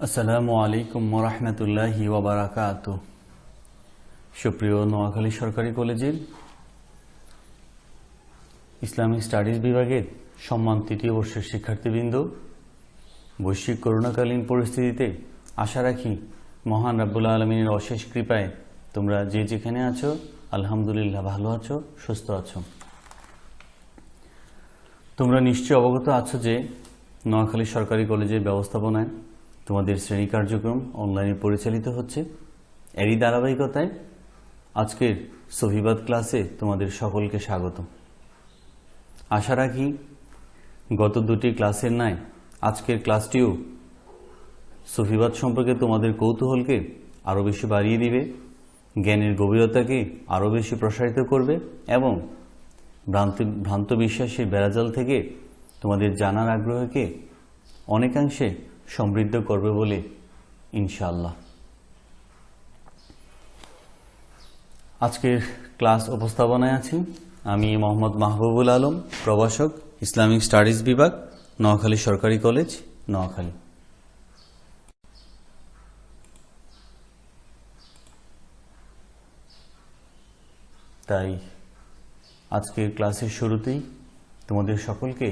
আসসালামু আলাইকুম ওয়া রাহমাতুল্লাহি ওয়া বারাকাতুহু। সুপ্রিয় নোয়াখালী সরকারি কলেজের ইসলামিক স্টাডিজ বিভাগের সম্মান তৃতীয় বর্ষের শিক্ষার্থীবৃন্দ, বৈশ্বিক করোনাকালীন পরিস্থিতিতে আশা রাখি মহান রাব্বুল আলামিনের অশেষ কৃপায় তোমরা যে যেখানে আছো আলহামদুলিল্লাহ ভালো আছো, সুস্থ আছো। তোমরা নিশ্চয়ই অবগত আছো যে নোয়াখালী সরকারি কলেজের ব্যবস্থাপনায় তোমাদের শ্রেণী কার্যক্রম অনলাইনে পরিচালিত হচ্ছে। এরই ধারাবাহিকতায় আজকের সহিবাদ ক্লাসে তোমাদের সকলকে স্বাগত। আশা রাখি গত দুটি ক্লাসের ন্যায় আজকের ক্লাসটিও সহিবাদ সম্পর্কে তোমাদের কৌতূহলকে আরও বেশি বাড়িয়ে দিবে, জ্ঞানের গভীরতাকে আরও বেশি প্রসারিত করবে এবং ভ্রান্ত বিশ্বাসের বেড়াজাল থেকে তোমাদের জানার আগ্রহকে অনেকাংশে সমৃদ্ধ করবে বলে ইনশাআল্লাহ। আজকের ক্লাস উপস্থাপনায় আছি আমি মোহাম্মদ মাহবুবুল আলম, প্রভাষক, ইসলামিক স্টাডিজ বিভাগ, নোয়াখালী সরকারি কলেজ, নোয়াখালী। তাই আজকের ক্লাসের শুরুতেই তোমাদের সকলকে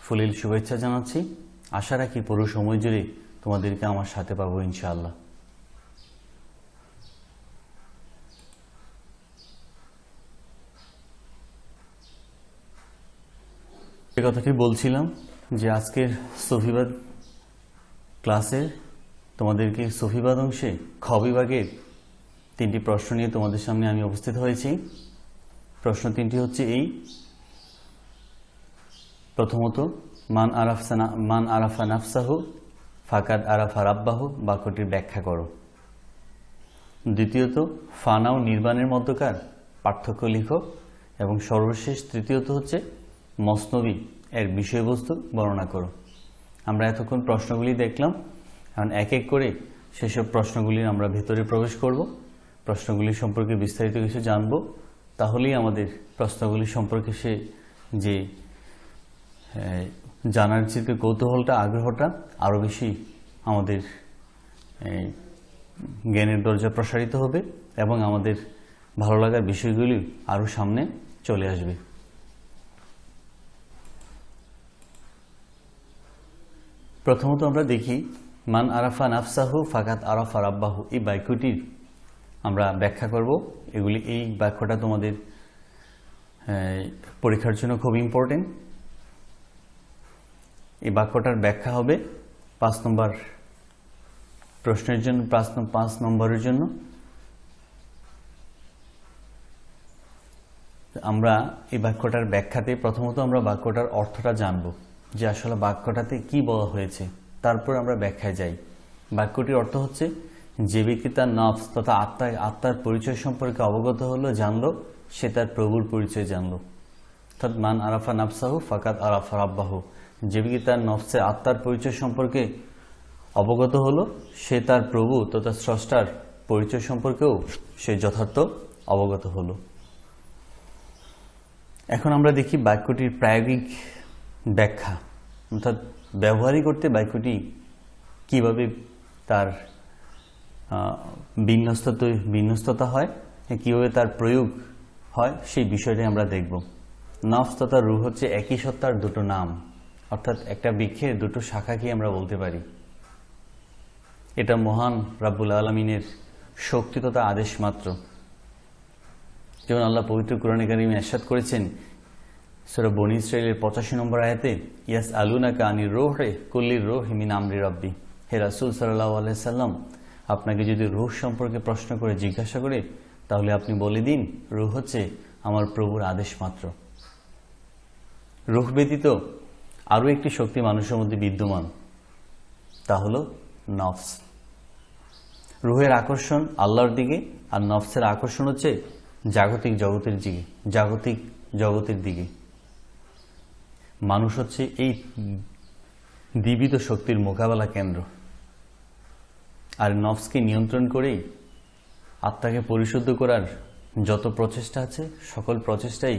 ফুলেল শুভেচ্ছা জানাচ্ছি। আশা রাখি পুরো সময় জুড়ে তোমাদেরকে আমার সাথে পাবো ইনশাআল্লাহ। এই কথাটি বলছিলাম যে আজকের সফিবাদ ক্লাসের তোমাদেরকে সফিবাদ অংশে খ বিভাগের 3টি প্রশ্ন নিয়ে তোমাদের সামনে আমি উপস্থিত হয়েছি। প্রশ্ন 3টি হচ্ছে এই: প্রথমত, মান আরাফা নাফসাহু ফাকাদ আরাফা রাব্বাহু বাক্যটির ব্যাখ্যা করো। দ্বিতীয়ত, ফানা ও নির্বাণের মধ্যকার পার্থক্য লিখো। এবং সর্বশেষ তৃতীয়ত হচ্ছে মসনবী এর বিষয়বস্তু বর্ণনা করো। আমরা এতক্ষণ প্রশ্নগুলি দেখলাম, এখন এক এক করে সেসব প্রশ্নগুলির আমরা ভেতরে প্রবেশ করব, প্রশ্নগুলি সম্পর্কে বিস্তারিত কিছু জানব। তাহলেই আমাদের প্রশ্নগুলি সম্পর্কে সে যে জানার যে কৌতূহলটা, আগ্রহটা আরও বেশি আমাদের জ্ঞানের দরজা প্রসারিত হবে এবং আমাদের ভালো লাগার বিষয়গুলি আরও সামনে চলে আসবে। প্রথমত আমরা দেখি মান আরাফা নাফসাহু ফাকাত আরাফা রাব্বাহু, এই বাক্যটির আমরা ব্যাখ্যা করব। এই বাক্যটা তোমাদের পরীক্ষার জন্য খুব ইম্পর্টেন্ট। এই বাক্যটার ব্যাখ্যা হবে 5 নম্বর প্রশ্নের জন্য, 5 নম্বরের জন্য। আমরা এই বাক্যটার ব্যাখ্যাতে প্রথমত আমরা বাক্যটার অর্থটা জানব, যে আসলে বাক্যটাতে কি বলা হয়েছে, তারপর আমরা ব্যাখ্যায় যাই। বাক্যটির অর্থ হচ্ছে, যে ব্যক্তি তার নফস তথা আত্মার পরিচয় সম্পর্কে অবগত হলো, জানলো, সে তার প্রভুর পরিচয় জানলো। অর্থাৎ মান আরাফা নাফসাহু ফাকাদ আরাফা রাব্বাহু, যে ব্যক্তি তার নফসের আত্মার পরিচয় সম্পর্কে অবগত হলো, সে তার প্রভু তথা স্রষ্টার পরিচয় সম্পর্কেও সে যথার্থ অবগত হলো। এখন আমরা দেখি বাক্যটির প্রায়োগিক ব্যাখ্যা, অর্থাৎ ব্যবহারিক করতে বাক্যটি কিভাবে তার বিন্যস্ততা হয়, কিভাবে তার প্রয়োগ হয়, সেই বিষয়টি আমরা দেখব। নফস তথা রূহ হচ্ছে একই সত্তার দুটো নাম, অর্থাৎ একটা বৃক্ষের দুটো শাখাকে আমরা বলতে পারি। এটা মহান রাব্বুল আলামিনের শক্তি তথা আদেশ মাত্র। যেমন আল্লাহ পবিত্র কোরআনে কারিমে ইরশাদ করেছেন সূরা বনী ইসরাঈলের 85 নম্বর আয়াতে, ইয়াসআলুনাকা আনির রূহি কুল্লির রূহি মিন আমরি রাব্বি। হে রাসূল সাল্লাল্লাহু আলাইহি সাল্লাম, আপনাকে যদি রূহ সম্পর্কে প্রশ্ন করে জিজ্ঞাসা করে, তাহলে আপনি বলে দিন, রূহ হচ্ছে আমার প্রভুর আদেশ মাত্র। রূহ ব্যতীত আরও একটি শক্তি মানুষের মধ্যে বিদ্যমান, তা হলো নফস। রূহের আকর্ষণ আল্লাহর দিকে, আর নফসের আকর্ষণ হচ্ছে জাগতিক জগতের দিকে। মানুষ হচ্ছে এই দ্বিবিধ শক্তির মোকাবেলা কেন্দ্র। আর নফসকে নিয়ন্ত্রণ করেই আত্মাকে পরিশুদ্ধ করার যত প্রচেষ্টা আছে, সকল প্রচেষ্টাই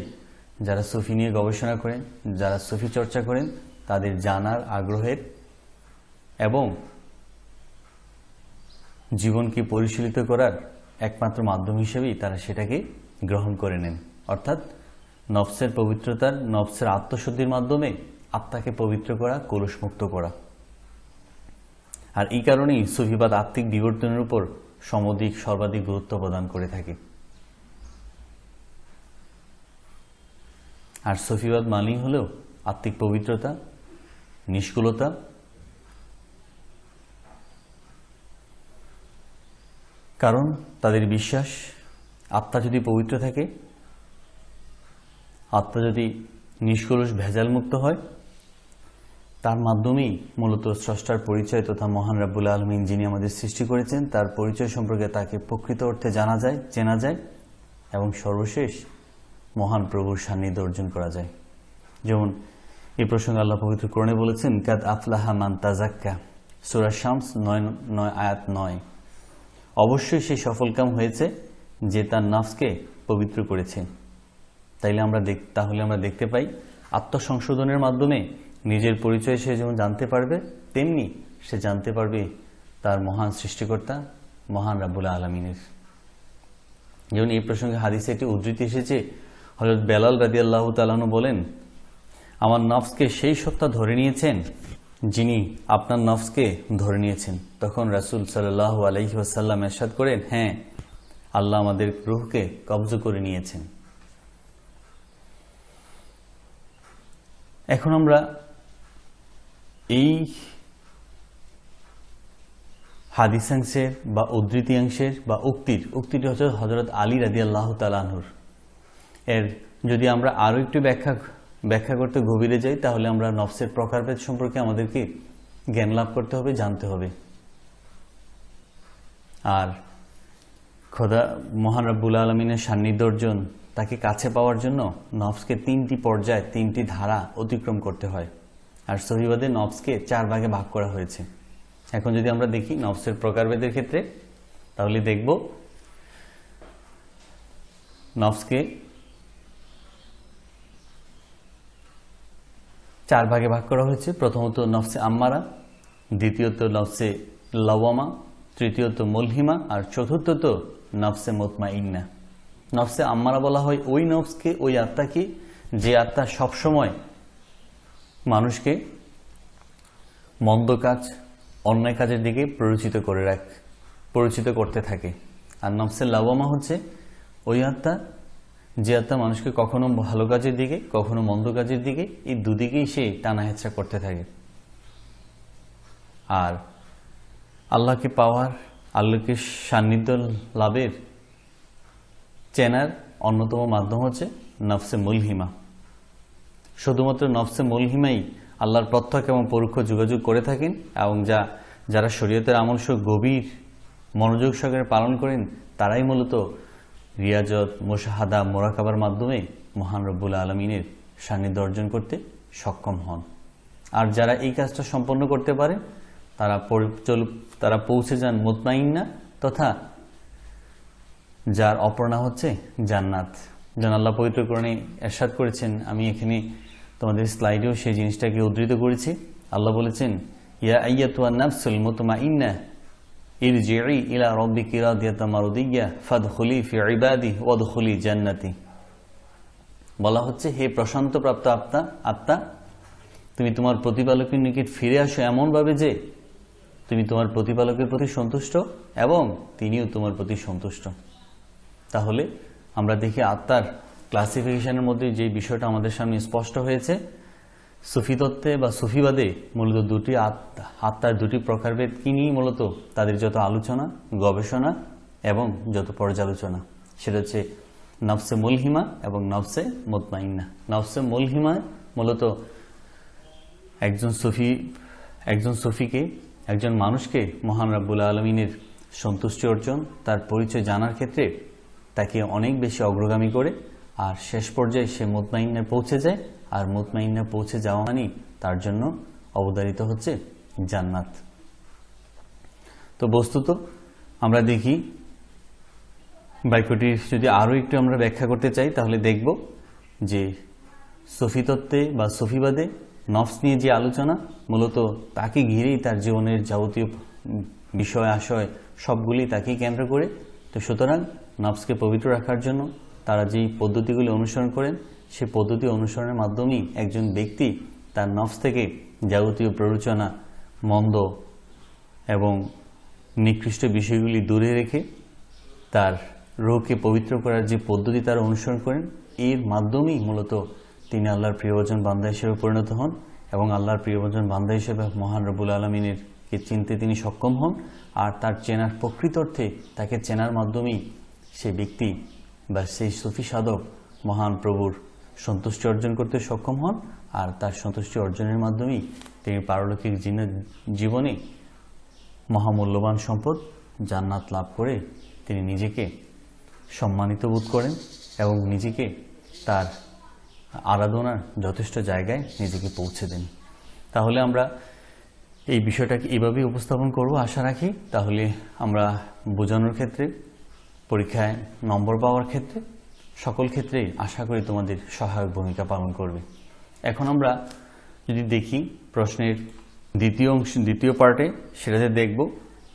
যারা সুফি নিয়ে গবেষণা করেন, যারা সুফি চর্চা করেন, তাদের জানার আগ্রহের এবং জীবনকে পরিচালিত করার একমাত্র মাধ্যম হিসেবেই তারা সেটাকে গ্রহণ করে নেন, অর্থাৎ নফসের পবিত্রতার, নফসের আত্মশুদ্ধির মাধ্যমে আত্মাকে পবিত্র করা, কলুষমুক্ত করা। আর এই কারণেই সুফিবাদ আত্মিক বিবর্তনের উপর সর্বাধিক গুরুত্ব প্রদান করে থাকে। আর সুফিবাদ মানেই হলো আত্মিক পবিত্রতা, নিষ্কুলতা, কারণ তাদের বিশ্বাস আত্মা যদি পবিত্র থাকে, আত্মা যদি নিষ্কলুষ ভেজাল মুক্ত হয়, তার মাধ্যমেই মূলত স্রষ্টার পরিচয় তথা মহান রাব্বুল আলামিন যিনি আমাদের সৃষ্টি করেছেন তার পরিচয় সম্পর্কে তাকে প্রকৃত অর্থে জানা যায়, চেনা যায় এবং সর্বশেষ মহান প্রভুর সান্নিধ্য অর্জন করা যায়। যেমন এই প্রসঙ্গে আল্লাহ পবিত্র কোরআনে বলেছেন, কাদ আফলাহা মান তাজাক্কা, সূরা শামস 9 আয়াত 9। অবশ্যই সে সফলকাম হয়েছে যে তার নফসকে পবিত্র করেছে। তাহলে আমরা দেখতে পাই আত্মসংশোধনের মাধ্যমে নিজের পরিচয় সে যেমন জানতে পারবে, তেমনি সে জানতে পারবে তার মহান সৃষ্টিকর্তা মহান রাব্বুল আলামিনের। যেমন এই প্রসঙ্গে হাদিসে একটি উদ্ধৃতি এসেছে, হযরত বেলাল রাদিয়াল্লাহু তাআলা আনহু বলেন, আমার নফসকে সেই সত্তা ধরে নিয়েছেন যিনি আপনার নফসকে ধরে নিয়েছেন। তখন রাসূল সাল্লাল্লাহু আলাইহি ওয়াসাল্লাম ইরশাদ করেন, হ্যাঁ, আল্লাহ আমাদের রূহকে কবজ করে নিয়েছেন। এখন আমরা এই হাদিসাংশের বা উদ্ধৃতিয়াংশের বা উক্তিটি হচ্ছে হযরত আলী রাদিয়াল্লাহু তাআলা আনহুর। এর যদি আমরা আরো একটু ব্যাখ্যা করতে গভীরে যাই, তাহলে আমরা নফসের প্রকারভেদ সম্পর্কে আমাদেরকে জ্ঞান লাভ করতে হবে, জানতে হবে। আর খোদা মহান রাব্বুল আলামিনের সান্নিধ্য অর্জন, তাকে কাছে পাওয়ার জন্য নফসকে 3টি পর্যায়, 3টি ধারা অতিক্রম করতে হয়। আর সহিবাদে নফসকে 4 ভাগে ভাগ করা হয়েছে। এখন যদি আমরা দেখি নফসের প্রকারভেদের ক্ষেত্রে, তাহলে দেখব নফসকে 4 ভাগে ভাগ করা হয়েছে। প্রথমত নফসে আম্মারা, দ্বিতীয়ত নফসে লাওয়ামা, তৃতীয়ত মুলহিমা, আর চতুর্থত নফসে মুতমাইন্না। নফসে আম্মারা বলা হয় ওই নফসকে, ওই আত্মাকে যে আত্মা সবসময় মানুষকে মন্দ কাজ, অন্যায় কাজের দিকে পরিচিত করতে থাকে। আর নফসে লাওয়ামা হচ্ছে ওই আত্মা যে আত্মা মানুষকে কখনো ভালো কাজের দিকে, কখনো মন্দ কাজের দিকে, এই দুদিকেই সে টানা হেঁচড়া করতে থাকে। আর আল্লাহকে পাওয়ার, আল্লাহকে সান্নিধ্য লাভের, চেনার অন্যতম মাধ্যম হচ্ছে নফসে মুলহিমা। শুধুমাত্র নফসে মুলহিমাই আল্লাহর প্রত্যক্ষ এবং পরোক্ষ যোগাযোগ করে থাকেন, এবং যারা শরীয়তের আমল সহ গভীর মনোযোগ সহকারে পালন করেন, তারাই মূলত রিয়াজত, মুশাহাদা, মোরাকাবার মাধ্যমে মহান রব্বুল আলামিনের সান্নিধ্য অর্জন করতে সক্ষম হন। আর যারা এই কাজটা সম্পন্ন করতে পারে, তারা পৌঁছে যান মুতমাইন্না, তথা যার অপর্ণা হচ্ছে জান্নাত। যেন আল্লাহ পবিত্র কোরআনে ইরশাদ করেছেন, আমি এখানে তোমাদের স্লাইডেও সেই জিনিসটাকে উদ্ধৃত করেছি। আল্লাহ বলেছেন, ইয়া আইয়াতুহান নাফসুল মুতমাইন্না ইরজিই ইলা রাব্বিকি রাদিয়াতাম মারদিয়্যা ফাদখুলি ফি ইবাদি ওয়াদখুলি জান্নাতি। বলা হচ্ছে, হে প্রশান্ত প্রাপ্ত আত্মা, তুমি তোমার প্রতিপালকের নিকট ফিরে আসো এমন ভাবে যে তুমি তোমার প্রতিপালকের প্রতি সন্তুষ্ট এবং তিনিও তোমার প্রতি সন্তুষ্ট। তাহলে আমরা দেখি আত্মার ক্লাসিফিকেশনের মধ্যে যে বিষয়টা আমাদের সামনে স্পষ্ট হয়েছে, সুফি তত্ত্বে বা সুফিবাদে মূলত আত্মার দুটি প্রকারভেদ কি নিয়ে মূলত তাদের যত আলোচনা, গবেষণা এবং যত পর্যালোচনা, সেটা হচ্ছে নফসে মুলহিমা এবং নফসে মুতমাইন্না। নফসে মুলহিমা মূলত একজন সুফিকে, একজন মানুষকে মহান রাব্বুল আলামিনের সন্তুষ্টি অর্জন, তার পরিচয় জানার ক্ষেত্রে তাকে অনেক বেশি অগ্রগামী করে, আর শেষ পর্যায়ে সে মুতমাইন্নায় পৌঁছে যায়। আর মুতমাইন্না পৌঁছে যাওয়া মানে তার জন্য অবধারিত হচ্ছে জান্নাত। তো বস্তুত আমরা দেখি বাক্যটির যদি আরো একটু আমরা ব্যাখ্যা করতে চাই, তাহলে দেখব যে সুফি তত্ত্বে বা সুফিবাদে নফস নিয়ে যে আলোচনা, মূলত তাকে ঘিরেই তার জীবনের যাবতীয় বিষয় আশয় সবগুলি তাকেই কেন্দ্র করে। তো সুতরাং নফসকে পবিত্র রাখার জন্য তারা যেই পদ্ধতিগুলি অনুসরণ করেন, সেই পদ্ধতি অনুসরণের মাধ্যমেই একজন ব্যক্তি তার নফস থেকে যাবতীয় প্ররোচনা, মন্দ এবং নিকৃষ্ট বিষয়গুলি দূরে রেখে তার রূহকে পবিত্র করার যে পদ্ধতি তারা অনুসরণ করেন, এর মাধ্যমেই মূলত তিনি আল্লাহর প্রিয়জন বান্দা হিসেবে পরিণত হন এবং আল্লাহর প্রিয়জন বান্দা হিসেবে মহান রব্বুল আলামিনের কে চিনতে তিনি সক্ষম হন। আর তার চেনার প্রকৃত অর্থে তাকে চেনার মাধ্যমেই সে ব্যক্তি বা সেই সুফি সাধক মহান প্রভুর সন্তুষ্টি অর্জন করতে সক্ষম হন। আর তার সন্তুষ্টি অর্জনের মাধ্যমেই তিনি পারলৌকিক জীবনে মহামূল্যবান সম্পদ জান্নাত লাভ করে তিনি নিজেকে সম্মানিত বোধ করেন এবং নিজেকে তার আরাধনার যথেষ্ট জায়গায় নিজেকে পৌঁছে দেন। তাহলে আমরা এই বিষয়টাকে এভাবেই উপস্থাপন করব আশা রাখি। তাহলে আমরা বোঝানোর ক্ষেত্রে, পরীক্ষায় নম্বর পাওয়ার ক্ষেত্রে, সকল ক্ষেত্রেই আশা করি তোমাদের সহায়ক ভূমিকা পালন করবে। এখন আমরা যদি দেখি প্রশ্নের দ্বিতীয় পার্টে, সেটাতে দেখব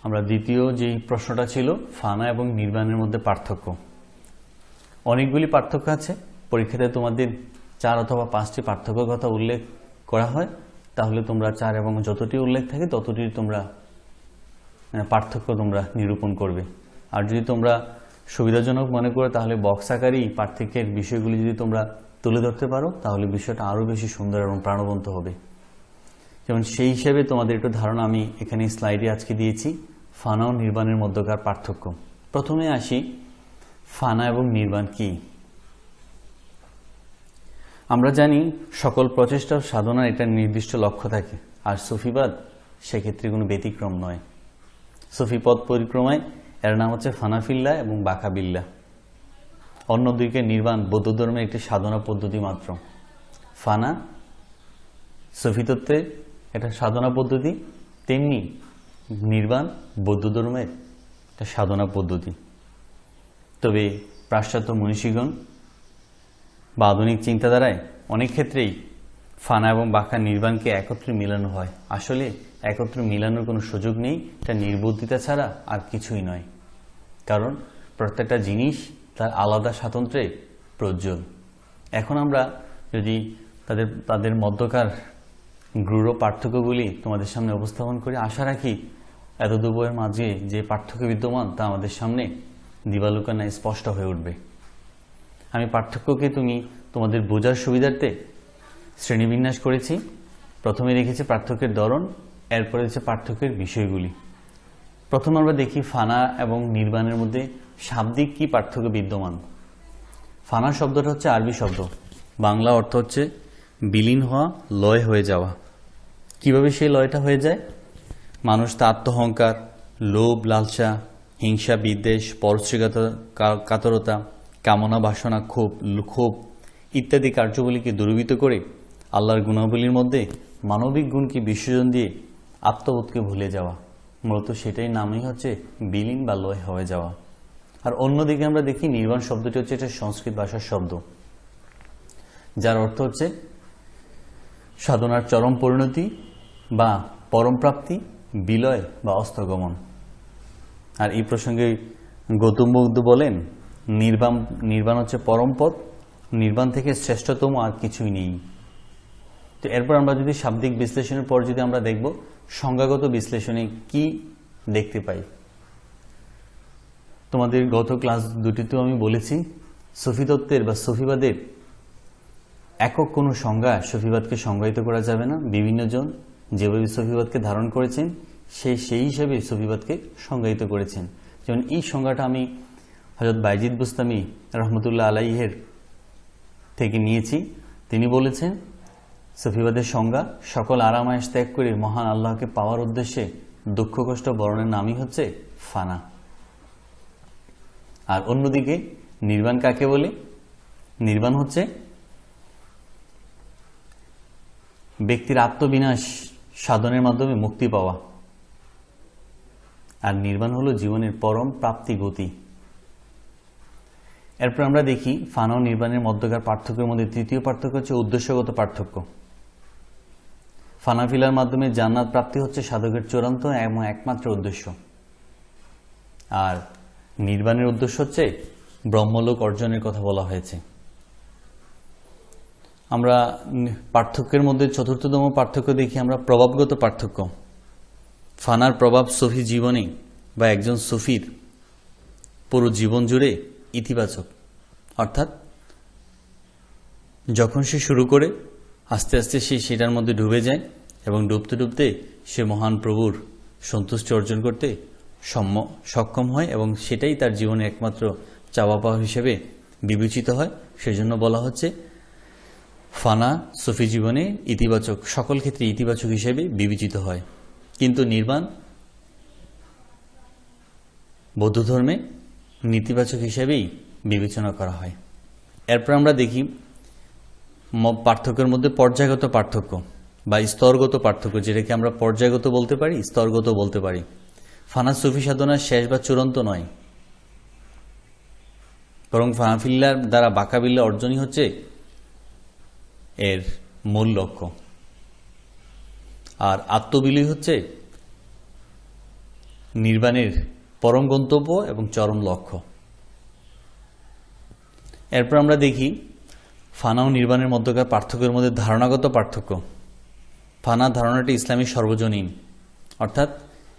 আমরা দ্বিতীয় যেই প্রশ্নটা ছিল ফানা এবং নির্বাণের মধ্যে পার্থক্য। অনেকগুলি পার্থক্য আছে, পরীক্ষাতে তোমাদের 4 অথবা 5টি পার্থক্যের কথা উল্লেখ করা হয়। তাহলে তোমরা 4 এবং যতটি উল্লেখ থাকে ততটি তোমরা পার্থক্য তোমরা নিরূপণ করবে। আর যদি তোমরা সুবিধাজনক মনে করো তাহলে বক্স আকারেই পার্থক্যের বিষয়গুলি যদি তোমরা তুলে ধরতে পারো তাহলে বিষয়টা আরও বেশি সুন্দর এবং প্রাণবন্ত হবে। যেমন সেই হিসেবে তোমাদের একটু ধারণা আমি এখানে স্লাইডে আজকে দিয়েছি, ফানা ও নির্বাণের মধ্যকার পার্থক্য। প্রথমে আসি, ফানা এবং নির্বাণ কি? আমরা জানি সকল প্রচেষ্টা সাধনার একটা নির্দিষ্ট লক্ষ্য থাকে, আর সুফিবাদ সেক্ষেত্রে কোনো ব্যতিক্রম নয়। সুফি পথ পরিক্রমায় এর নাম হচ্ছে ফানাফিল্লা এবং বাকাবিল্লা। অন্যদিকে নির্বাণ বৌদ্ধ ধর্মের একটি সাধনা পদ্ধতি মাত্র। ফানা সুফি তত্ত্বে একটা সাধনা পদ্ধতি, তেমনি নির্বাণ বৌদ্ধ ধর্মের একটা সাধনা পদ্ধতি। তবে পাশ্চাত্য মনীষীগণ বা আধুনিক চিন্তাধারায় অনেক ক্ষেত্রেই ফানা এবং বাঁকা নির্বাণকে একত্রে মিলানো হয়। আসলে একত্রে মিলানোর কোনো সুযোগ নেই, এটা নির্বুদ্ধিতা ছাড়া আর কিছুই নয়। কারণ প্রত্যেকটা জিনিস তার আলাদা স্বাতন্ত্র্যে প্রজ্জ্বল। এখন আমরা যদি তাদের মধ্যকার গূঢ় পার্থক্যগুলি তোমাদের সামনে উপস্থাপন করি, আশা রাখি এত দুবয়ের মাঝে যে পার্থক্য বিদ্যমান তা আমাদের সামনে দিবালোচনায় স্পষ্ট হয়ে উঠবে। আমি পার্থক্যকে তোমাদের বোঝার সুবিধার্থে শ্রেণীবিন্যাস করেছি। প্রথমে রেখেছি পার্থক্যের ধরন, এরপরে হচ্ছে পার্থক্যের বিষয়গুলি। প্রথমে আমরা দেখি ফানা এবং নির্বাণের মধ্যে শাব্দিক কি পার্থক্য বিদ্যমান। ফানা শব্দটা হচ্ছে আরবি শব্দ, বাংলা অর্থ হচ্ছে বিলীন হওয়া, লয় হয়ে যাওয়া। কিভাবে সেই লয়টা হয়ে যায়? মানুষ তার আত্মহংকার, লোভ, লালসা, হিংসা, বিদ্বেষ, পরশ্রীকাতরতা, কামনা, বাসনা, ক্ষোভ ইত্যাদি কার্যগুলিকে দূরীভূত করে আল্লাহর গুণাবলীর মধ্যে মানবিক গুণকে বিসর্জন দিয়ে আত্মবোধকে ভুলে যাওয়া। মূলত সেটাই নামই হচ্ছে বিলীন বা লয় হয়ে যাওয়া। আর অন্যদিকে আমরা দেখি নির্বাণ শব্দটি হচ্ছে একটা সংস্কৃত ভাষার শব্দ, যার অর্থ হচ্ছে সাধনার চরম পরিণতি বা পরমপ্রাপ্তি, বিলয় বা অস্তগমন। আর এই প্রসঙ্গে গৌতম বুদ্ধ বলেন, নির্বাণ হচ্ছে পরম পথ, নির্বাণ থেকে শ্রেষ্ঠতম আর কিছুই নেই। তো এরপর আমরা যদি শাব্দিক বিশ্লেষণের পর যদি আমরা দেখব সংজ্ঞাগত বিশ্লেষণে কি দেখতে পাই। তোমাদের গত ক্লাস দুটিতেও আমি বলেছি, সুফি তত্ত্বের বা সুফিবাদের একক কোনো সংজ্ঞা সুফিবাদকে সংজ্ঞায়িত করা যাবে না। বিভিন্ন জন যেভাবে সুফিবাদকে ধারণ করেছেন সেই হিসাবে সুফিবাদকে সংজ্ঞায়িত করেছেন। যেমন এই সংজ্ঞাটা আমি হযরত বাইজিদ বুস্তামি রহমতুল্লাহ আলাইহের থেকে নিয়েছি। তিনি বলেছেন, সুফিবাদের সংজ্ঞা সকল আরামায়েশ ত্যাগ করে মহান আল্লাহকে পাওয়ার উদ্দেশ্যে দুঃখ কষ্ট বরণের নামই হচ্ছে ফানা। আর অন্যদিকে নির্বাণ কাকে বলে? নির্বাণ হচ্ছে ব্যক্তির আত্মবিনাশ সাধনের মাধ্যমে মুক্তি পাওয়া। আর নির্বাণ হলো জীবনের পরম প্রাপ্তি গতি। এরপর আমরা দেখি ফানা ও নির্বাণের মধ্যকার পার্থক্যের মধ্যে তৃতীয় পার্থক্য হচ্ছে উদ্দেশ্যগত পার্থক্য। ফানা ফিলার মাধ্যমে জান্নাত প্রাপ্তি হচ্ছে সাধকের চূড়ান্ত এবং একমাত্র উদ্দেশ্য। আর নির্বাণের উদ্দেশ্য হচ্ছে ব্রহ্মলোক অর্জনের কথা বলা হয়েছে। আমরা পার্থক্যের মধ্যে চতুর্থতম পার্থক্য দেখি আমরা প্রভাবগত পার্থক্য। ফানার প্রভাব সুফি জীবনে বা একজন সুফির পুরো জীবন জুড়ে ইতিবাচক, অর্থাৎ যখন সে শুরু করে আস্তে আস্তে সে সেটার মধ্যে ডুবে যায় এবং ডুবতে ডুবতে সে মহান প্রভুর সন্তুষ্টি অর্জন করতে সক্ষম হয় এবং সেটাই তার জীবনে একমাত্র চাওয়া পাওয়া হিসেবে বিবেচিত হয়। সেজন্য বলা হচ্ছে ফানা সুফি জীবনে ইতিবাচক, সকল ক্ষেত্রে ইতিবাচক হিসেবে বিবেচিত হয়। কিন্তু নির্বাণ বৌদ্ধ ধর্মে নেতিবাচক হিসেবেই বিবেচনা করা হয়। এরপর আমরা দেখি পার্থক্যের মধ্যে পর্যায়গত পার্থক্য বা স্তরগত পার্থক্য, যেটাকে আমরা পর্যায়গত বলতে পারি, স্তরগত বলতে পারি। ফানা সুফি সাধনার শেষ বা চূড়ান্ত নয়, বরং ফানাফিল্লার দ্বারা বাঁকাবিল্লা অর্জনই হচ্ছে এর মূল লক্ষ্য, আর আত্মবিলয় হচ্ছে নির্বাণের পরম গন্তব্য এবং চরম লক্ষ্য। এরপর আমরা দেখি ফানা ও নির্বাণের মধ্যকার পার্থক্যের মধ্যে ধারণাগত পার্থক্য। ফানা ধারণাটি ইসলামী সর্বজনীন, অর্থাৎ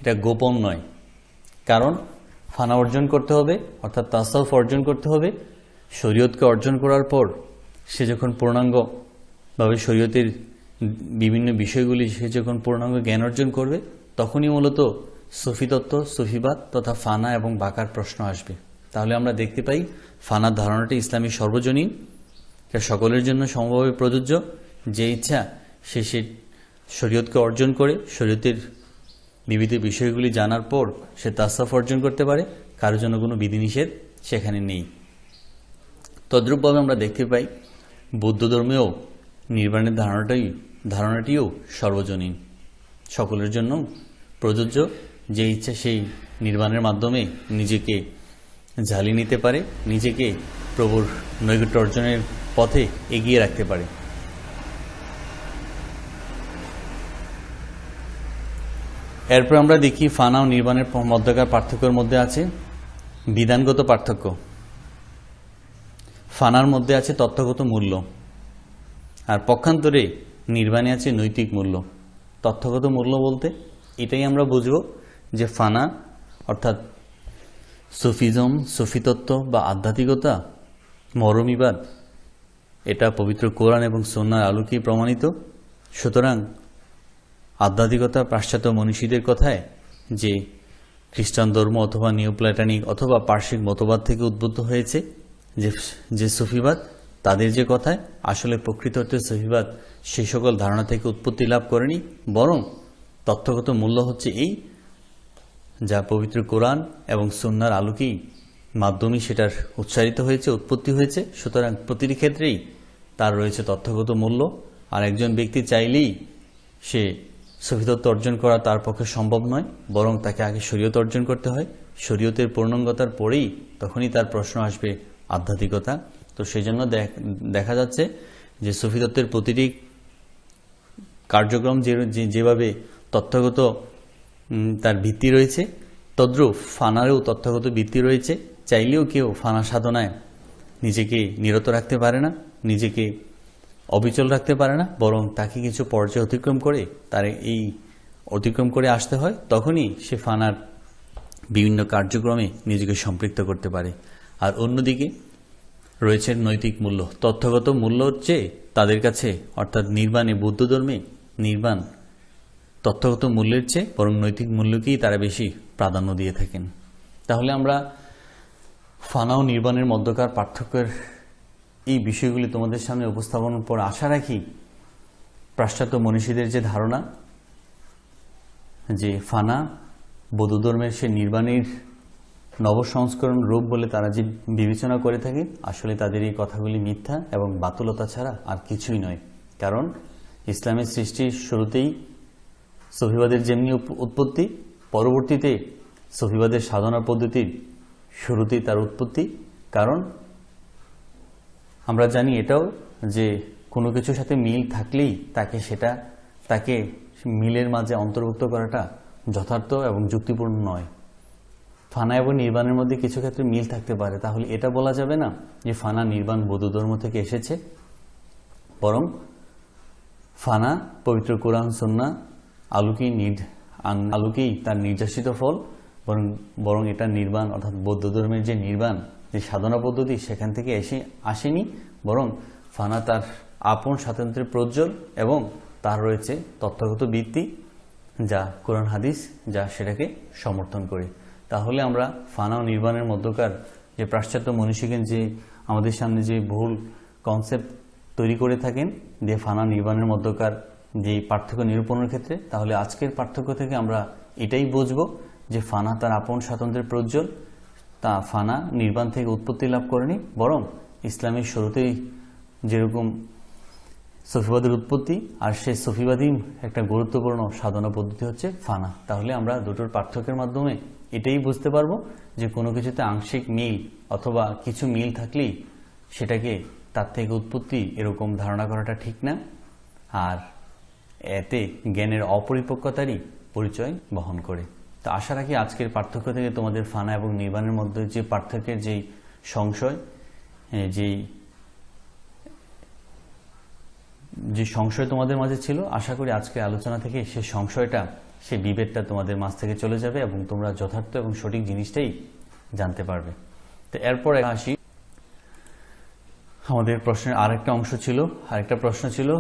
এটা গোপন নয়। কারণ ফানা অর্জন করতে হবে, অর্থাৎ তাসাউফ অর্জন করতে হবে। শরীয়তকে অর্জন করার পর সে যখন পূর্ণাঙ্গভাবে শরীয়তের বিভিন্ন বিষয়গুলি সে যখন পূর্ণাঙ্গ জ্ঞান অর্জন করবে, তখনই মূলত সুফি তত্ত্ব, সুফিবাদ তথা ফানা এবং বাঁকার প্রশ্ন আসবে। তাহলে আমরা দেখতে পাই ফানার ধারণাটি ইসলামী সর্বজনীন, এটা সকলের জন্য সমভাবে প্রযোজ্য। যে ইচ্ছা সে শরীয়তকে অর্জন করে শরীয়তের বিবিধ বিষয়গুলি জানার পর সে তাসাউফ অর্জন করতে পারে, কারোর জন্য কোনো বিধিনিষেধ সেখানে নেই। তদ্রূপভাবে আমরা দেখতে পাই বৌদ্ধ ধর্মেও নির্বাণের ধারণাটিও সর্বজনীন, সকলের জন্য প্রযোজ্য। যে ইচ্ছা সেই নির্বাণের মাধ্যমে নিজেকে ঝালিয়ে নিতে পারে, নিজেকে প্রভুর নৈকট্য অর্জনের পথে এগিয়ে রাখতে পারে। এরপর আমরা দেখি ফানা ও নির্বাণের মধ্যকার পার্থক্যের মধ্যে আছে বিধানগত পার্থক্য। ফানার মধ্যে আছে তত্ত্বগত মূল্য, আর পক্ষান্তরে নির্বাণে আছে নৈতিক মূল্য। তত্ত্বগত মূল্য বলতে এটাই আমরা বুঝব যে ফানা অর্থাৎ সুফিজম, সুফিতত্ত্ব বা আধ্যাত্মিকতা, মরমিবাদ, এটা পবিত্র কোরআন এবং সুন্নাহর আলোকেই প্রমাণিত। সুতরাং আধ্যাত্মিকতা পাশ্চাত্য মনীষীদের কথায় যে খ্রিস্টান ধর্ম অথবা নিউ প্ল্যাটনিক অথবা পার্শ্বিক মতবাদ থেকে উদ্বুদ্ধ হয়েছে যে সুফিবাদ, তাদের যে কথায় আসলে প্রকৃত অর্থে সুফিবাদ সেই সকল ধারণা থেকে উৎপত্তি লাভ করেনি, বরং তত্ত্বগত মূল্য হচ্ছে এই, যা পবিত্র কোরআন এবং সুন্নাহর আলোকেই মাধ্যমে সেটার উচ্চারিত হয়েছে, উৎপত্তি হয়েছে। সুতরাং প্রতিটি ক্ষেত্রেই তার রয়েছে তত্ত্বগত মূল্য। আর একজন ব্যক্তি চাইলেই সে সুফিতত্ত্ব অর্জন করা তার পক্ষে সম্ভব নয়, বরং তাকে আগে শরীয়ত অর্জন করতে হয়। শরীয়তের পূর্ণাঙ্গতার পরেই তখনই তার প্রশ্ন আসবে আধ্যাত্মিকতা। তো সেই জন্য দেখা যাচ্ছে যে সুফিতত্ত্বের প্রতিটি কার্যক্রম যেভাবে তত্ত্বগত তার ভিত্তি রয়েছে, তদ্রূপ ফানারেও তত্ত্বগত ভিত্তি রয়েছে। চাইলেও কেউ ফানা সাধনায় নিজেকে নিরত রাখতে পারে না, নিজেকে অবিচল রাখতে পারে না, বরং তাকে কিছু পর্যায়ে অতিক্রম করে তার এই অতিক্রম করে আসতে হয়। তখনই সে ফানার বিভিন্ন কার্যক্রমে নিজেকে সম্পৃক্ত করতে পারে। আর অন্যদিকে রয়েছে নৈতিক মূল্য। তথ্যগত মূল্য হচ্ছে তাদের কাছে, অর্থাৎ নির্বাণে, বৌদ্ধ ধর্মে নির্বাণ তথ্যগত মূল্যের চেয়ে বরং নৈতিক মূল্যকেই তারা বেশি প্রাধান্য দিয়ে থাকেন। তাহলে আমরা ফানা ও নির্বাণের মধ্যকার পার্থক্যের এই বিষয়গুলি তোমাদের সামনে উপস্থাপনের পর আশা রাখি পাশ্চাত্য মনীষীদের যে ধারণা যে ফানা বৌদ্ধ ধর্মের সে নির্বাণের নবসংস্করণ রূপ বলে তারা যে বিবেচনা করে থাকে, আসলে তাদের এই কথাগুলি মিথ্যা এবং বাতুলতা ছাড়া আর কিছুই নয়। কারণ ইসলামের সৃষ্টির শুরুতেই সুফিবাদের যেমনি উৎপত্তি, পরবর্তীতে সুফিবাদের সাধনা পদ্ধতির শুরুতেই তার উৎপত্তি। কারণ আমরা জানি এটাও যে কোনো কিছুর সাথে মিল থাকলেই তাকে মিলের মাঝে অন্তর্ভুক্ত করাটা যথার্থ এবং যুক্তিপূর্ণ নয়। ফানা এবং নির্বাণের মধ্যে কিছু ক্ষেত্রে মিল থাকতে পারে, তাহলে এটা বলা যাবে না যে ফানা নির্বাণ বৌদ্ধ ধর্ম থেকে এসেছে, বরং ফানা পবিত্র কোরআন সুন্নাহ আলোকেই তার নির্যাসিত ফল, বরং এটা নির্বাণ অর্থাৎ বৌদ্ধ ধর্মের যে নির্বাণ, যে সাধনা পদ্ধতি, সেখান থেকে আসেনি, বরং ফানা তার আপন স্বাতন্ত্র্যের প্রজ্জ্বল এবং তার রয়েছে তথ্যগত ভিত্তি, যা কোরআন হাদিস যা সেটাকে সমর্থন করে। তাহলে আমরা ফানা ও নির্বাণের মধ্যকার যে পাশ্চাত্য মনীষীগণ যে আমাদের সামনে যে ভুল কনসেপ্ট তৈরি করে থাকেন যে ফানা নির্বাণের মধ্যকার যে পার্থক্য নিরূপণের ক্ষেত্রে, তাহলে আজকের পার্থক্য থেকে আমরা এটাই বুঝব যে ফানা তার আপন স্বাতন্ত্র্যের প্রজ্জ্বল, তা ফানা নির্বাণ থেকে উৎপত্তি লাভ করেনি, বরং ইসলামের শুরুতেই যেরকম সফিবাদের উৎপত্তি, আর সেই সফিবাদী একটা গুরুত্বপূর্ণ সাধনা পদ্ধতি হচ্ছে ফানা। তাহলে আমরা দুটোর পার্থক্যের মাধ্যমে এটাই বুঝতে পারবো যে কোনো কিছুতে আংশিক মিল অথবা কিছু মিল থাকলেই সেটাকে তার থেকে উৎপত্তি এরকম ধারণা করাটা ঠিক না, আর এতে জ্ঞানের অপরিপক্কতারই পরিচয় বহন করে। তো আশা রাখি আজকের পার্থক্য থেকে তোমাদের ফানা এবং নির্বাণের মধ্যে যে পার্থক্যের যেই সংশয়, যে সংশয় তোমাদের মাঝে ছিল, আশা করি আজকের আলোচনা থেকে সেই সংশয়টা, সেই বিভেদটা তোমাদের মাঝ থেকে চলে যাবে এবং তোমরা যথার্থ এবং সঠিক জিনিসটাই জানতে পারবে। তো এরপরে আসি, আমাদের প্রশ্নের আরেকটা অংশ ছিল, আরেকটা প্রশ্ন ছিল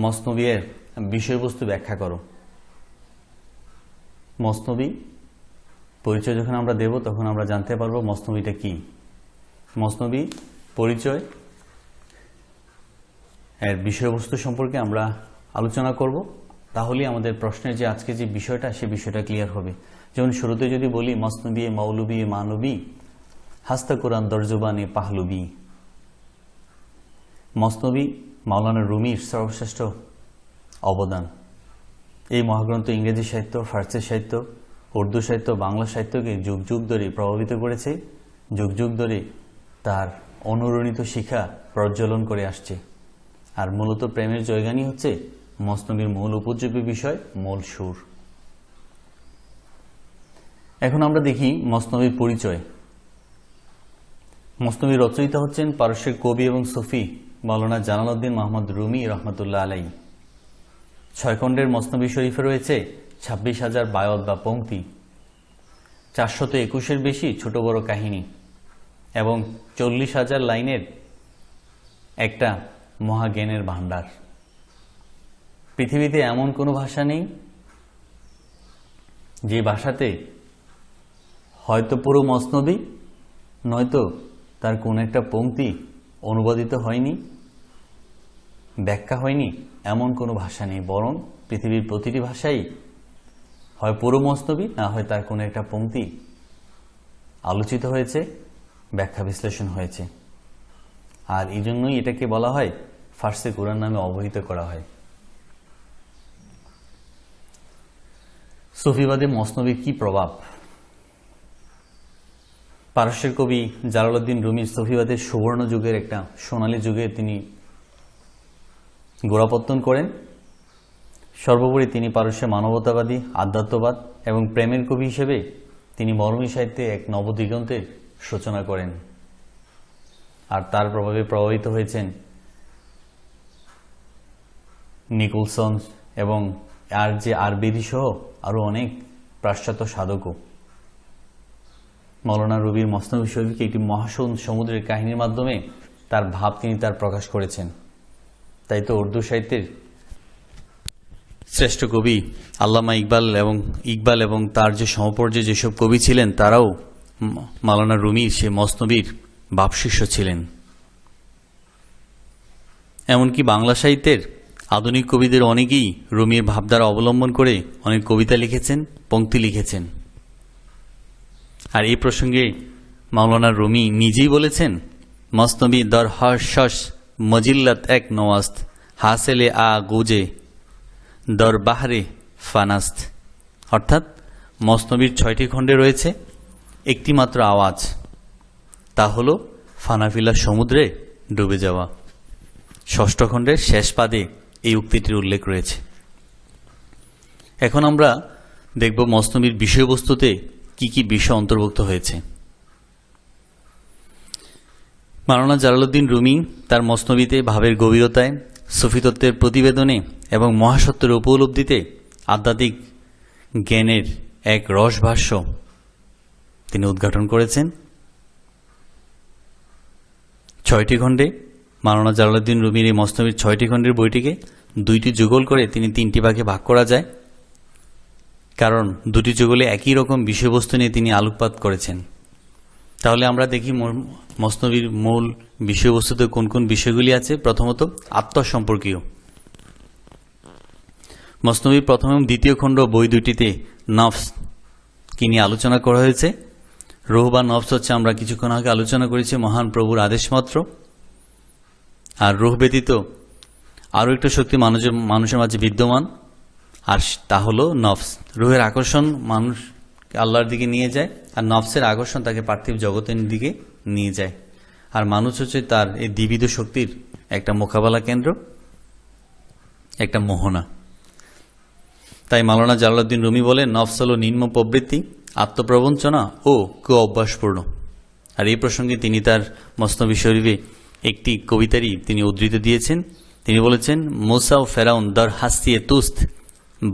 মসনবী-এর বিষয়বস্তু ব্যাখ্যা করো। মসনবী পরিচয় যখন আমরা দেব তখন আমরা জানতে পারবো মসনবীটা কি। মসনবী পরিচয় এর বিষয়বস্তু সম্পর্কে আমরা আলোচনা করব, তাহলে আমাদের প্রশ্নের যে আজকে যে বিষয়টা, সে বিষয়টা ক্লিয়ার হবে। যেমন শুরুতে যদি বলি মসনবী মৌলবী মানবী হাস্তা কোরআন দরজবানে পাহলবী। মসনবী মাওলানা রুমির সর্বশ্রেষ্ঠ অবদান। এই মহাগ্রন্থ ইংরেজি সাহিত্য, ফার্সি সাহিত্য, উর্দু সাহিত্য, বাংলা সাহিত্যকে যুগ যুগ ধরে প্রভাবিত করেছে, যুগ যুগ ধরে তার অনুরণিত শিক্ষা প্রজ্বলন করে আসছে। আর মূলত প্রেমের জয়গানই হচ্ছে মসনবীর মূল উপজীব্য বিষয়, মূল সুর। এখন আমরা দেখি মসনবীর পরিচয়। মসনবীর রচয়িতা হচ্ছেন পারস্যের কবি এবং সুফি মাওলানা জালালউদ্দিন মোহাম্মদ রুমি রহমতুল্লাহ আলাইহি। 6 খণ্ডের মসনবী শরীফে রয়েছে 26,000 বায়ত বা পংক্তি, 421-এর বেশি ছোট বড় কাহিনী এবং 40,000 লাইনের একটা মহাজ্ঞানের ভাণ্ডার। পৃথিবীতে এমন কোনো ভাষা নেই যে ভাষাতে হয়তো পুরো মসনবী নয়তো তার কোন একটা পংক্তি অনুবাদিত হয়নি, ব্যাখ্যা হয়নি, এমন কোনো ভাষা নেই। বরং পৃথিবীর প্রতিটি ভাষাই হয় পুরো মসনবী, না হয় তার কোনো একটা পংক্তি আলোচিত হয়েছে, ব্যাখ্যা বিশ্লেষণ হয়েছে। আর এই জন্যই এটাকে বলা হয় ফার্সি কোরআন নামে অবহিত করা হয়। সুফিবাদে মসনবীর কি প্রভাব? পারস্যের কবি জালালউদ্দিন রুমির সুফিবাদের সুবর্ণ যুগের একটা সোনালী যুগে তিনি গোড়াপত্তন করেন। সর্বোপরি তিনি পারস্যে মানবতাবাদী, আধ্যাত্মবাদ এবং প্রেমের কবি হিসেবে তিনি মরমী সাহিত্যে এক নবদিগন্তের সূচনা করেন। আর তার প্রভাবে প্রভাবিত হয়েছেন নিকোলসন এবং আর যে আরবেদি সহ আরো অনেক পাশ্চাত্য সাধকও। মাওলানা রুমির মসনবী শরীফকে একটি মহাসমুদ্রের কাহিনীর মাধ্যমে তার ভাব তিনি তার প্রকাশ করেছেন। তাই তো উর্দু সাহিত্যের শ্রেষ্ঠ কবি আল্লামা ইকবাল এবং তার যে সমপর্যায়ে যেসব কবি ছিলেন তারাও মাওলানা রুমির সে মসনবীর ভাবশিষ্য ছিলেন। এমনকি বাংলা সাহিত্যের আধুনিক কবিদের অনেকেই রুমির ভাবধারা অবলম্বন করে অনেক কবিতা লিখেছেন, পংক্তি লিখেছেন। আর এই প্রসঙ্গে মাওলানা রুমি নিজেই বলেছেন, মসনবী দর হর্ষস মজিল্লাত এক নওয়াস্ত হাসেলে আ গুজে দর বাহরে ফানাস্ত। অর্থাৎ মসনবীর 6টি খণ্ডে রয়েছে একটি মাত্র আওয়াজ, তা হল ফানাফিলা সমুদ্রে ডুবে যাওয়া। 6ষ্ঠ খণ্ডের শেষ পাদে এই উক্তিটির উল্লেখ রয়েছে। এখন আমরা দেখব মসনবীর বিষয়বস্তুতে কি কি বিষয় অন্তর্ভুক্ত হয়েছে। মাওলানা জালালউদ্দিন রুমি তার মসনবিতে ভাবের গভীরতায়, সুফি তত্ত্বের প্রতিবেদনে এবং মহাসত্যের উপলব্ধিতে আধ্যাত্মিক জ্ঞানের এক রসভাষ্য তিনি উদ্ঘাটন করেছেন। 6টি খণ্ডে মাওলানা জালালউদ্দিন রুমির এই মসনবির 6টি খণ্ডের বইটিকে 2টি যুগল করে তিনি 3টি ভাগে ভাগ করা যায়, কারণ 2টি যুগলে একই রকম বিষয়বস্তু নিয়ে তিনি আলোকপাত করেছেন। তাহলে আমরা দেখি মসনবির মূল বিষয়বস্তুতে কোন কোন বিষয়গুলি আছে। প্রথমত আত্মসম্পর্কীয়। মসনবির প্রথম এবং দ্বিতীয় খণ্ড বই দুটিতে নফস কি নিয়ে আলোচনা করা হয়েছে। রূহ বা নফস হচ্ছে, আমরা কিছুক্ষণ আগে আলোচনা করেছি, মহান প্রভুর আদেশমাত্র। আর রূহ ব্যতীত আরও একটা শক্তি মানুষের মাঝে বিদ্যমান, আর তা হলো নফস। রূহের আকর্ষণ মানুষকে আল্লাহর দিকে নিয়ে যায়, আর নফসের আকর্ষণ তাকে পার্থিব জগতের দিকে নিয়ে যায়। আর মানুষ হচ্ছে তার এই দ্বিবিধ শক্তির একটা মোকাবেলা কেন্দ্র, একটা মোহনা। তাই মাওলানা জালালউদ্দিন রুমি বলেন, নফস হল নিম্ন প্রবৃত্তি, আত্মপ্রবঞ্চনা ও অভ্যাসপূর্ণ। আর এই প্রসঙ্গে তিনি তার মসনবি শরীফে একটি কবিতারই তিনি উদ্ধৃতি দিয়েছেন। তিনি বলেছেন, মুসা ও ফেরাউন দর হাসিয়ে তুস্ত,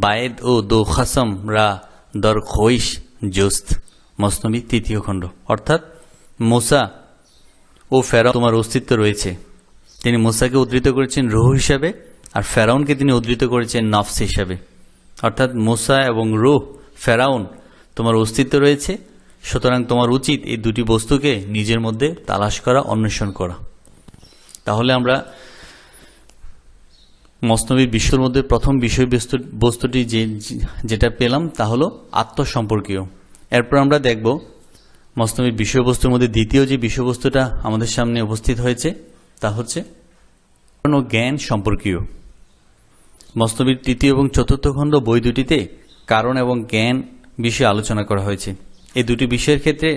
বায়েদ ও দো খাসম রা দর খৈশ জোস্ত। মসনবি 3য় খণ্ড। অর্থাৎ মুসা ও ফেরাউন তোমার অস্তিত্ব রয়েছে। তিনি মুসাকে উদ্ধৃত করেছেন রূহ হিসাবে, আর ফেরাউনকে তিনি উদ্ধৃত করেছেন নফস হিসাবে। অর্থাৎ মুসা এবং রূহ, ফেরাউন তোমার অস্তিত্ব রয়েছে, সুতরাং তোমার উচিত এই দুটি বস্তুকে নিজের মধ্যে তালাশ করা, অন্বেষণ করা। তাহলে আমরা মসনবির বিষয়ের মধ্যে প্রথম বিষয়বস্তুটি যেটা পেলাম তা হলো আত্মসম্পর্কীয়। এরপর আমরা দেখব মসনবির বিষয়বস্তুর মধ্যে দ্বিতীয় যে বিষয়বস্তুটা আমাদের সামনে উপস্থিত হয়েছে তা হচ্ছে জ্ঞান সম্পর্কীয়। মসনবির 3য় এবং 4র্থ খণ্ড বই দুটিতে কারণ এবং জ্ঞান বিষয়ে আলোচনা করা হয়েছে। এই দুটি বিষয়ের ক্ষেত্রে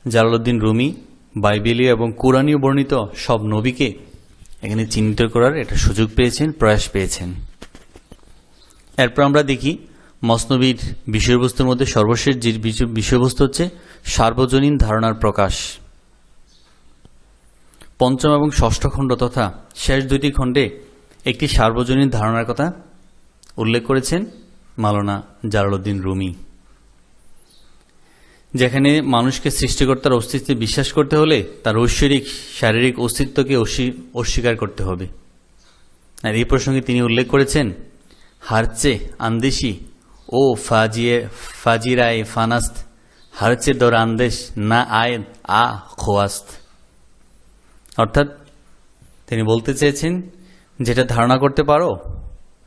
জালালউদ্দিন রুমি বাইবেলীয় এবং কোরআনীয় বর্ণিত সব নবীকে এখানে চিহ্নিত করার একটা সুযোগ পেয়েছেন, প্রয়াস পেয়েছেন। এরপর আমরা দেখি মসনবির বিষয়বস্তুর মধ্যে সর্বশেষ যে বিষয়বস্তু হচ্ছে সার্বজনীন ধারণার প্রকাশ। 5ম এবং 6ষ্ঠ খণ্ড তথা শেষ 2টি খণ্ডে একটি সার্বজনীন ধারণার কথা উল্লেখ করেছেন মাওলানা জালালউদ্দিন রুমি, যেখানে মানুষকে সৃষ্টিকর্তার অস্তিত্বে বিশ্বাস করতে হলে তার ঐশ্বরিক শারীরিক অস্তিত্বকে অস্বীকার করতে হবে। আর এই প্রসঙ্গে তিনি উল্লেখ করেছেন, হারচে আন্দেশি ও ফাজিরায় ফানাস্ত, হারচে দর আন্দেশ না আয় আ খোয়াস্ত। অর্থাৎ তিনি বলতে চেয়েছেন, যেটা ধারণা করতে পারো,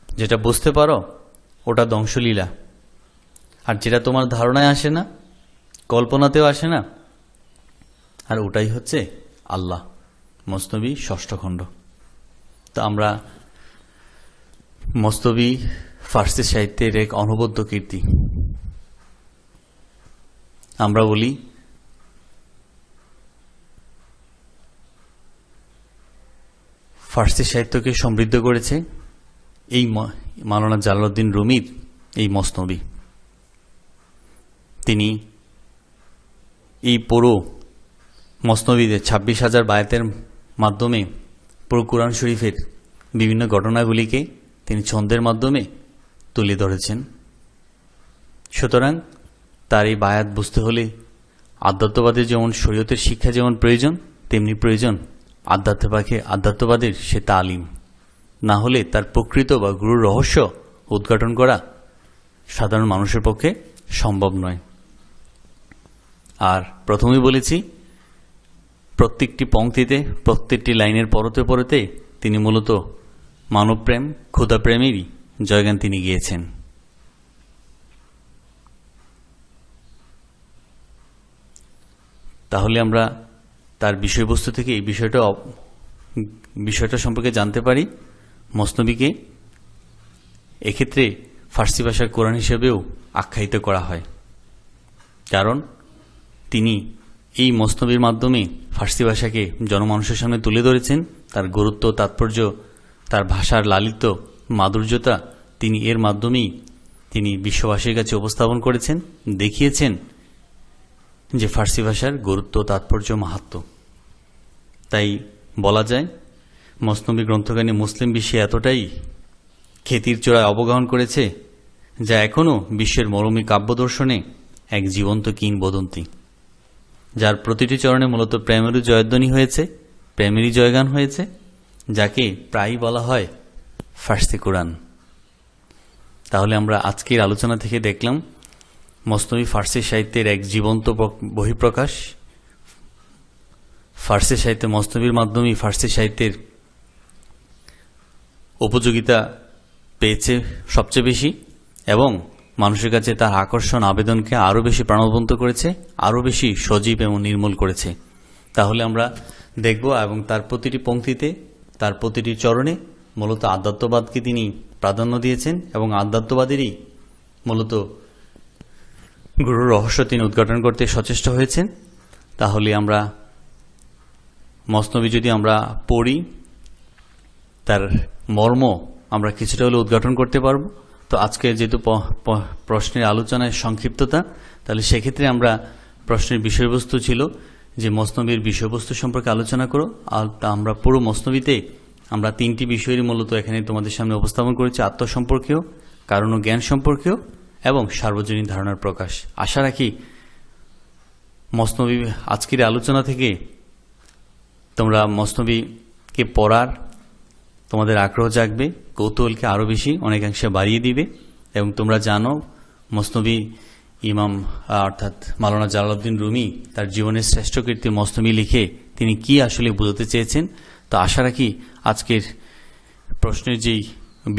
যেটা বুঝতে পারো, ওটা ধ্বংসলীলা। আর যেটা তোমার ধারণায় আসে না, কল্পনাতেও আসে না, আর ওটাই হচ্ছে আল্লাহ। মসনবি 6ষ্ঠ খণ্ড। তো আমরা মসনবি ফার্সি সাহিত্যের এক অনবদ্য কীর্তি। আমরা বলি ফার্সি সাহিত্যকে সমৃদ্ধ করেছে এই মাওলানা জালালউদ্দিন রুমির এই মসনবি। তিনি এই পুরো মসনবিতে 26,000 বায়াতের মাধ্যমে পুরো কোরআন শরীফের বিভিন্ন ঘটনাগুলিকে তিনি ছন্দের মাধ্যমে তুলে ধরেছেন। সুতরাং তার এই বায়াত বুঝতে হলে আধ্যাত্মবাদের যেমন শরীয়তের শিক্ষা যেমন প্রয়োজন, তেমনি প্রয়োজন আধ্যাত্মবাদের সে তালিম। না হলে তার প্রকৃত বা গুরুর রহস্য উদ্ঘাটন করা সাধারণ মানুষের পক্ষে সম্ভব নয়। আর প্রথমেই বলেছি, প্রত্যেকটি পংক্তিতে, প্রত্যেকটি লাইনের পরতে পরতে তিনি মূলত মানবপ্রেম, ক্ষুধাপ্রেমেরই জয়গান তিনি গিয়েছেন। তাহলে আমরা তার বিষয়বস্তু থেকে এই বিষয়টা সম্পর্কে জানতে পারি। মসনবিকে এক্ষেত্রে ফার্সি ভাষার কোরআন হিসেবেও আখ্যায়িত করা হয়, কারণ তিনি এই মসনবির মাধ্যমে ফার্সি ভাষাকে জনমানুষের সামনে তুলে ধরেছেন। তার গুরুত্ব, তাৎপর্য, তার ভাষার লালিত্য, মাধুর্যতা তিনি এর মাধ্যমেই তিনি বিশ্ববাসীর কাছে উপস্থাপন করেছেন, দেখিয়েছেন যে ফার্সি ভাষার গুরুত্ব, তাৎপর্য, মাহাত্ম্য। তাই বলা যায় মসনবী গ্রন্থখানি মুসলিম বিশ্বে এতটাই খ্যাতির চূড়ায় অবগাহন করেছে, যা এখনও বিশ্বের মরমী কাব্যদর্শনে এক জীবন্ত কিংবদন্তি, যার প্রতিটি চরণে মূলত প্রেমেরই জয়ধ্বনি হয়েছে, প্রেমেরই জয়গান হয়েছে, যাকে প্রায়ই বলা হয় ফার্সি কোরআন। তাহলে আমরা আজকের আলোচনা থেকে দেখলাম মসনবী ফার্সি সাহিত্যের এক জীবন্ত বহিঃপ্রকাশ। ফার্সি সাহিত্যে মসনবীর মাধ্যমেই ফার্সি সাহিত্যের উপযোগিতা পেয়েছে সবচেয়ে বেশি, এবং মানুষের কাছে তার আকর্ষণ আবেদনকে আরও বেশি প্রাণবন্ত করেছে, আরও বেশি সজীব এবং নির্মল করেছে। তাহলে আমরা দেখব, এবং তার প্রতিটি পংক্তিতে, তার প্রতিটি চরণে মূলত আধ্যাত্মবাদকে তিনি প্রাধান্য দিয়েছেন, এবং আধ্যাত্মবাদেরই মূলত গুরুর রহস্য তিনি উদ্ঘাটন করতে সচেষ্ট হয়েছেন। তাহলে আমরা মসনবী যদি আমরা পড়ি, তার মর্ম আমরা কিছুটা হলে উদ্ঘাটন করতে পারব। তো আজকে যেহেতু প্রশ্নের আলোচনায় সংক্ষিপ্ততা, তাহলে সেক্ষেত্রে আমরা প্রশ্নের বিষয়বস্তু ছিল যে মসনবীর বিষয়বস্তু সম্পর্কে আলোচনা করো। আর আমরা পুরো মসনবীতে আমরা তিনটি বিষয়েরই মূলত এখানে তোমাদের সামনে উপস্থাপন করেছি: আত্মসম্পর্কীয়, কারণ ও জ্ঞান সম্পর্কীয়, এবং সার্বজনীন ধারণার প্রকাশ। আশা রাখি মসনবী আজকের আলোচনা থেকে তোমরা মসনবীকে পড়ার তোমাদের আগ্রহ জাগবে, কৌতূহলকে আরও বেশি অনেকাংশে বাড়িয়ে দিবে। এবং তোমরা জানো মসনবী ইমাম অর্থাৎ মাওলানা জালালউদ্দিন রুমি তার জীবনের শ্রেষ্ঠ কীর্তি মসনবী লিখে তিনি কি আসলে বোঝাতে চেয়েছেন। তো আশা রাখি আজকের প্রশ্নের যেই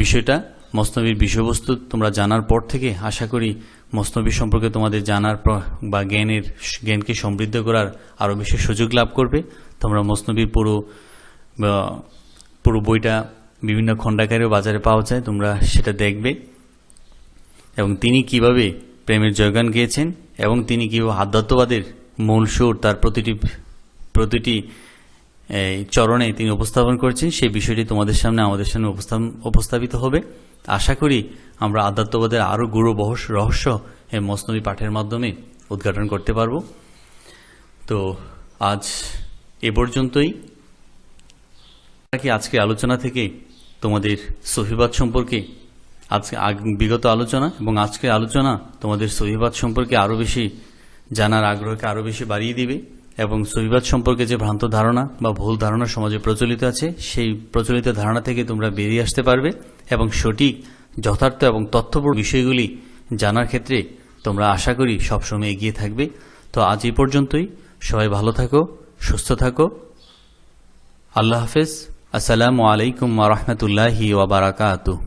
বিষয়টা, মসনবীর বিষয়বস্তু তোমরা জানার পর থেকে আশা করি মসনবী সম্পর্কে তোমাদের জানার বা জ্ঞানকে সমৃদ্ধ করার আরও বেশি সুযোগ লাভ করবে। তোমরা মসনবীর পুরো বইটা বিভিন্ন খণ্ডাকারে বাজারে পাওয়া যায়, তোমরা সেটা দেখবে, এবং তিনি কিভাবে প্রেমের জয়গান গেয়েছেন এবং তিনি কিভাবে আধ্যাত্মবাদের মূল সুর তার প্রতিটি চরণে তিনি উপস্থাপন করেছেন, সেই বিষয়টি তোমাদের সামনে আমাদের সামনে উপস্থাপিত হবে। আশা করি আমরা আধ্যাত্মবাদের আরও গুরু রহস্য এই মসনবী পাঠের মাধ্যমে উদ্ঘাটন করতে পারব। তো আজ এ পর্যন্তই। আজকে আলোচনা থেকে তোমাদের সহিবাদ সম্পর্কে, আজকে বিগত আলোচনা এবং আজকের আলোচনা তোমাদের সহিবাদ সম্পর্কে আরও বেশি জানার আগ্রহকে আরও বেশি বাড়িয়ে দিবে, এবং সহিবাদ সম্পর্কে যে ভ্রান্ত ধারণা বা ভুল ধারণা সমাজে প্রচলিত আছে, সেই প্রচলিত ধারণা থেকে তোমরা বেরিয়ে আসতে পারবে, এবং সঠিক, যথার্থ এবং তথ্যপূর্ণ বিষয়গুলি জানার ক্ষেত্রে তোমরা আশা করি সবসময় এগিয়ে থাকবে। তো আজ এই পর্যন্তই। সবাই ভালো থাকো, সুস্থ থাকো। আল্লাহ হাফেজ। আসসালামু আলাইকুম ওয়া রাহমাতুল্লাহি ওয়া বারাকাতুহু।